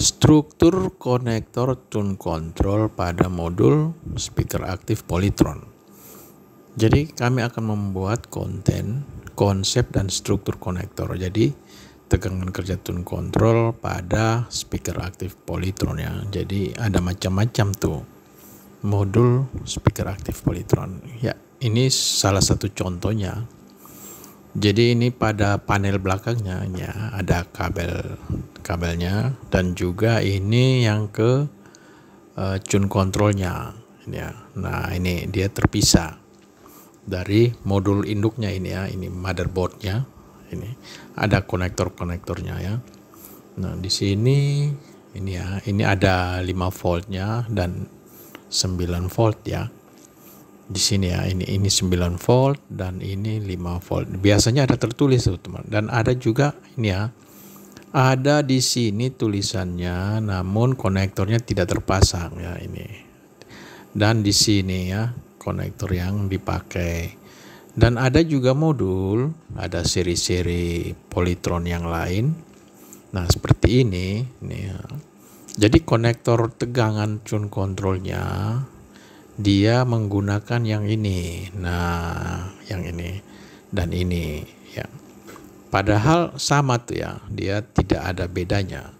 Struktur konektor tune control pada modul speaker aktif Polytron. Jadi kami akan membuat konten, konsep dan struktur konektor. Jadi tegangan kerja tune control pada speaker aktif Polytron ya. Jadi ada macam-macam tuh modul speaker aktif Polytron. Ya, ini salah satu contohnya. Jadi ini pada panel belakangnya ya, ada kabelnya dan juga ini yang ke tune controlnya ya. Nah ini dia terpisah dari modul induknya ini ya, ini motherboardnya, ini ada konektornya ya. Nah di sini ini ya, ini ada 5 voltnya dan 9 volt ya. Di sini ya, ini 9 volt dan ini 5 volt. Biasanya ada tertulis tuh teman. Dan ada juga ini ya, ada di sini tulisannya, namun konektornya tidak terpasang ya ini. Dan di sini ya konektor yang dipakai. Dan ada juga modul, ada seri-seri Polytron yang lain. Nah seperti ini ya. Jadi konektor tegangan tune controlnya dia menggunakan yang ini, nah yang ini dan ini ya. Padahal sama tuh ya, dia tidak ada bedanya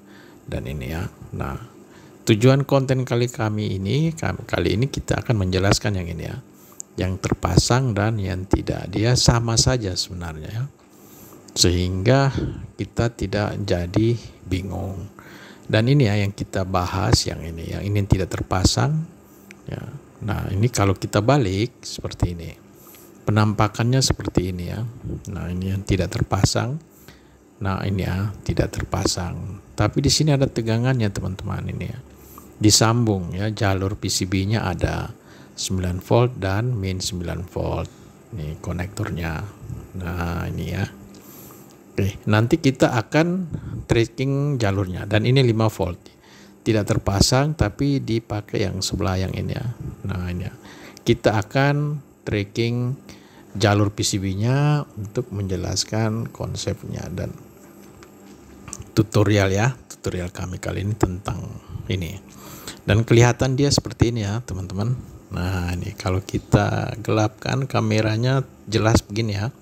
dan ini ya. Nah tujuan konten kali ini kita akan menjelaskan yang ini ya, yang terpasang dan yang tidak. Dia sama saja sebenarnya ya, sehingga kita tidak jadi bingung. Dan ini ya yang kita bahas, yang ini tidak terpasang ya. Nah ini kalau kita balik seperti ini, penampakannya seperti ini ya. Nah ini yang tidak terpasang. Nah ini ya tidak terpasang. Tapi di sini ada tegangannya teman-teman ini ya. Disambung ya, jalur PCB-nya ada 9 volt dan min 9 volt. Ini konektornya. Nah ini ya. Oke, nanti kita akan tracking jalurnya dan ini 5 volt. Tidak terpasang tapi dipakai yang sebelah yang ini ya. Nah ini ya. Kita akan tracking jalur PCB-nya untuk menjelaskan konsepnya dan tutorial ya. Tutorial kami kali ini tentang ini. Dan kelihatan dia seperti ini ya teman-teman. Nah ini kalau kita gelapkan kameranya jelas begini ya.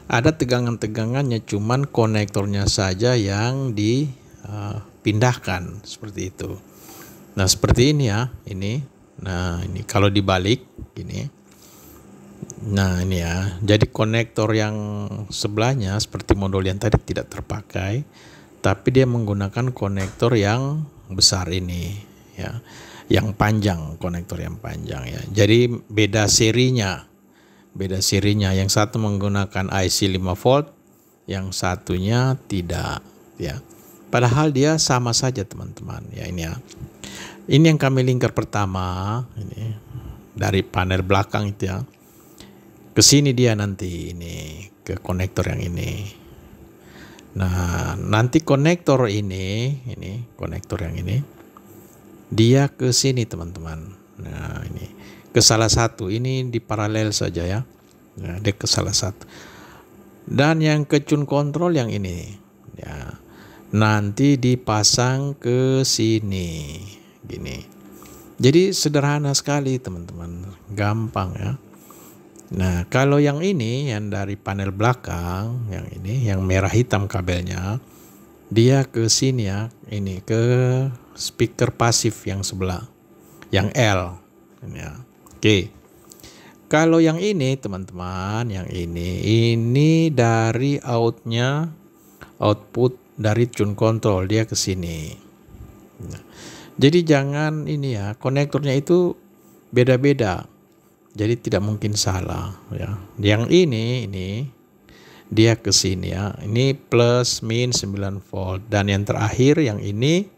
Ada tegangan-tegangannya, cuman konektornya saja yang dipindahkan seperti itu. Nah seperti ini ya, ini. Nah ini kalau dibalik gini. Nah ini ya, jadi konektor yang sebelahnya seperti modul yang tadi tidak terpakai, tapi dia menggunakan konektor yang besar ini ya, yang panjang, konektor yang panjang ya. Jadi beda serinya, yang satu menggunakan IC 5 volt, yang satunya tidak ya. Padahal dia sama saja teman-teman ya ini ya. Ini yang kami lingkar pertama ini dari panel belakang itu ya. Ke sini dia nanti ini ke konektor yang ini. Nah, nanti konektor ini konektor yang ini dia ke sini teman-teman. Nah, ini ke salah satu, ini di paralel saja ya. Nah, dia ke salah satu. Dan yang ke tune control yang ini ya. Nanti dipasang ke sini gini. Jadi sederhana sekali teman-teman, gampang ya. Nah kalau yang ini yang dari panel belakang, yang ini yang merah hitam kabelnya, dia ke sini ya, ini ke speaker pasif yang sebelah, yang L ini ya. Oke, kalau yang ini teman-teman, yang ini dari output dari tune control, dia ke sini. Nah, jadi jangan ini ya, konektornya itu beda-beda. Jadi tidak mungkin salah ya. Yang ini dia ke sini ya. Ini plus min 9 volt dan yang terakhir yang ini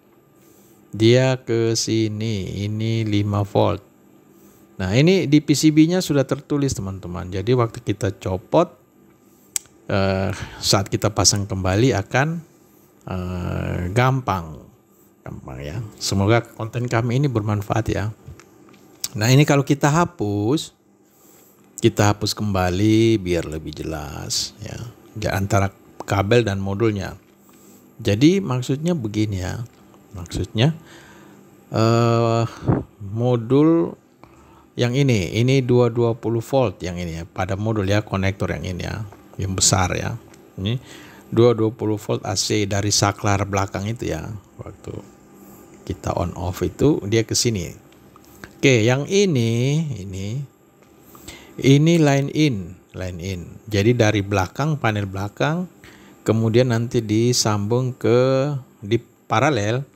dia ke sini. Ini 5 volt. Nah, ini di PCB-nya sudah tertulis teman-teman. Jadi waktu kita copot saat kita pasang kembali akan gampang ya. Semoga konten kami ini bermanfaat ya. Nah ini kalau kita hapus kembali biar lebih jelas ya antara kabel dan modulnya. Jadi maksudnya begini ya, Maksudnya modul yang ini 220 volt yang ini ya, pada modul ya, konektor yang ini ya, yang besar ya. Ini 220 volt AC dari saklar belakang itu ya. Waktu kita on off itu dia ke sini. Oke, yang ini line in. Jadi dari belakang, panel belakang, kemudian nanti disambung di paralel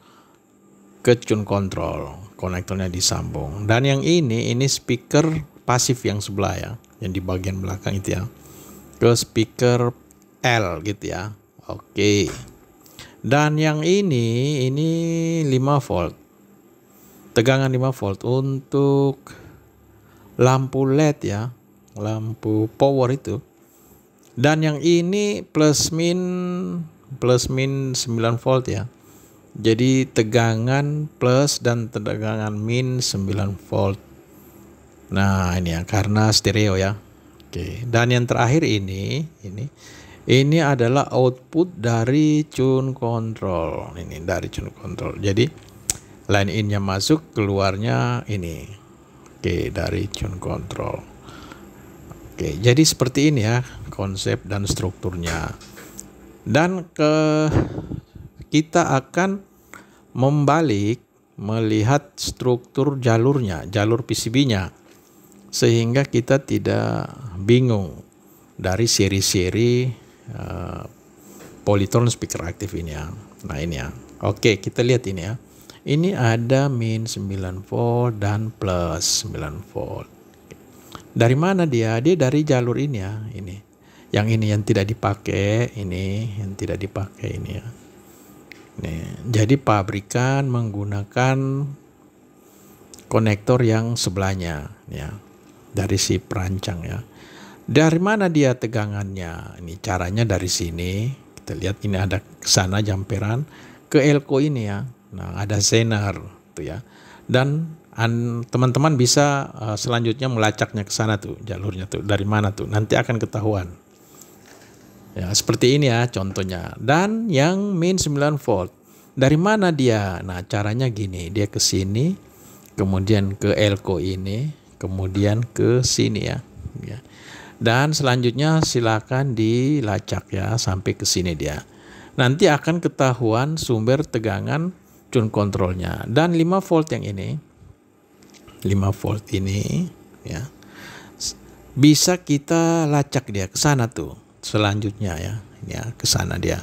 ke tune control, konektornya disambung. Dan yang ini speaker pasif yang sebelah ya, yang di bagian belakang itu ya, ke speaker L gitu ya. Oke. Dan yang ini 5 volt. Tegangan 5 volt untuk lampu LED ya, lampu power itu. Dan yang ini plus min 9 volt ya. Jadi tegangan plus dan tegangan min 9 volt. Nah, ini ya, karena stereo ya. Oke. Dan yang terakhir ini adalah output dari tune control. Ini dari tune control. Jadi line in-nya masuk, keluarnya ini. Oke, dari tune control. Oke, jadi seperti ini ya konsep dan strukturnya. Dan kita akan membalik melihat struktur jalurnya, jalur PCB-nya, sehingga kita tidak bingung dari seri-seri Polytron speaker aktif ini ya. Nah ini ya. Oke, kita lihat ini ya. Ini ada min 9 volt dan plus 9 volt. Dari mana dia? Dia dari jalur ini ya, ini. Yang ini yang tidak dipakai, ini yang tidak dipakai ini ya. Nih, jadi pabrikan menggunakan konektor yang sebelahnya ya, dari si perancang ya. Dari mana dia tegangannya? Ini caranya dari sini. Kita lihat ini ada ke sana jamperan ke elko ini ya. Nah, ada zener tuh ya. Dan teman-teman bisa selanjutnya melacaknya ke sana tuh, jalurnya tuh dari mana tuh. Nanti akan ketahuan. Ya, seperti ini ya contohnya. Dan yang min 9 volt. Dari mana dia? Nah, caranya gini, dia ke sini, kemudian ke elko ini, kemudian ke sini ya. Ya. Dan selanjutnya silakan dilacak ya sampai ke sini dia. Nanti akan ketahuan sumber tegangan tune controlnya. Dan 5 volt yang ini, 5 volt ini ya, bisa kita lacak dia ke sana tuh. Selanjutnya ya, ini ya ke sana dia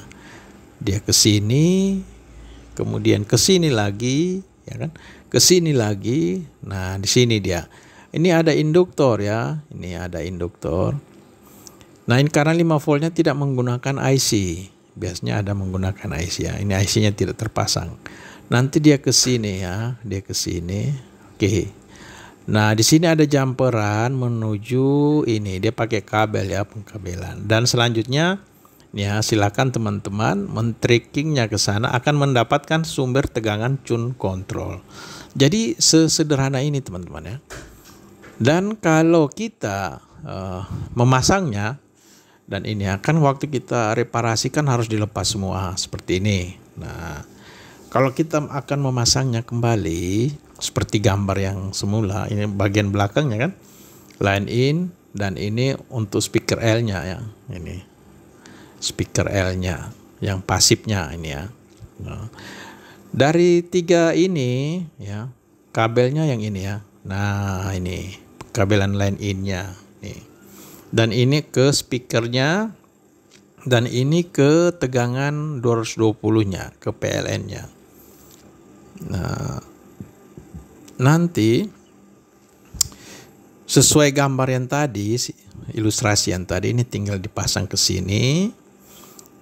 ke sini, kemudian ke sini lagi ya kan, ke sini lagi. Nah di sini dia, ini ada induktor ya, ini ada induktor. Nah ini karena 5 voltnya tidak menggunakan IC, biasanya ada menggunakan IC ya, ini IC-nya tidak terpasang. Nanti dia ke sini ya, dia ke sini. Oke. Nah, di sini ada jumperan menuju ini, dia pakai kabel ya, pengkabelan. Dan selanjutnya ya, silakan teman-teman men-trackingnya ke sana, akan mendapatkan sumber tegangan tune control. Jadi sesederhana ini teman-teman ya. Dan kalau kita memasangnya, dan ini akan waktu kita reparasi kan harus dilepas semua seperti ini. Nah, kalau kita akan memasangnya kembali seperti gambar yang semula, ini bagian belakangnya kan, line in, dan ini untuk speaker L-nya ya, ini speaker L-nya yang pasifnya ini ya. Nah, dari 3 ini ya, kabelnya yang ini ya. Nah ini kabelan line in-nya nih. Dan ini ke speakernya, dan ini ke tegangan 220-nya, ke PLN-nya. Nah, nanti sesuai gambar yang tadi, ilustrasi yang tadi, ini tinggal dipasang ke sini.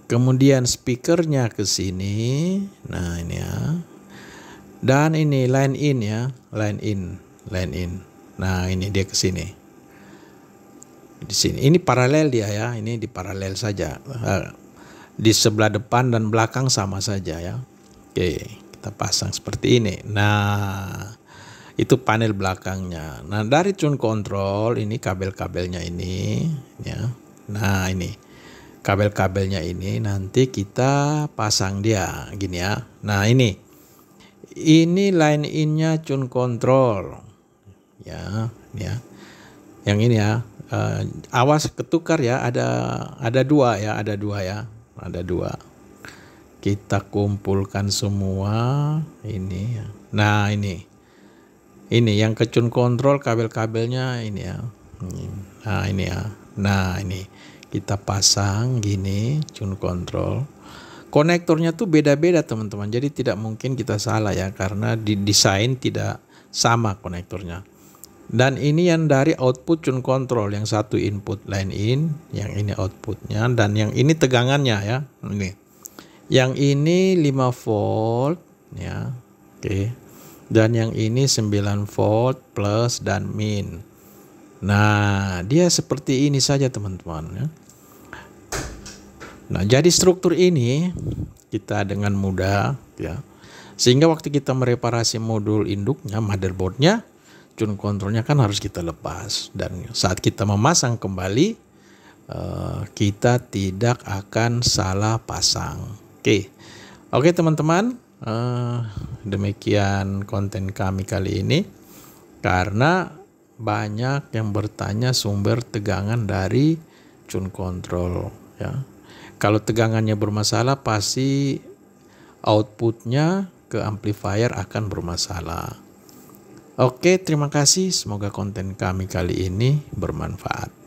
Kemudian speakernya ke sini. Nah, ini ya. Dan ini line in ya, line in. Nah, ini dia ke sini. Di sini. Ini paralel dia ya, ini di paralel saja. Di sebelah depan dan belakang sama saja ya. Oke, kita pasang seperti ini. Nah, itu panel belakangnya. Nah, dari tune control ini kabel-kabelnya ini ya. Nah, ini kabel-kabelnya ini nanti kita pasang dia gini ya. Nah, ini Ini line in-nya tune control. Ya, ya. Yang ini ya. Awas ketukar ya, ada dua ya, ada dua. Kita kumpulkan semua ini ya. Nah, ini yang ke tune control kabel-kabelnya ini ya. Nah, ini ya. Nah, ini kita pasang gini tune control. Konektornya tuh beda-beda teman-teman. Jadi tidak mungkin kita salah ya, karena didesain tidak sama konektornya. Dan ini yang dari output tune control, yang satu input line in, yang ini outputnya, dan yang ini tegangannya ya. Ini. Yang ini 5 volt ya. Oke. Dan yang ini 9 volt plus dan min. Nah, dia seperti ini saja teman-teman ya. Nah, jadi struktur ini kita dengan mudah ya. Sehingga waktu kita mereparasi modul induknya, motherboardnya, tune controlnya kan harus kita lepas. Dan saat kita memasang kembali, kita tidak akan salah pasang. Oke teman-teman, demikian konten kami kali ini. Karena banyak yang bertanya sumber tegangan dari tune control ya. Kalau tegangannya bermasalah, pasti outputnya ke amplifier akan bermasalah. Oke, terima kasih. Semoga konten kami kali ini bermanfaat.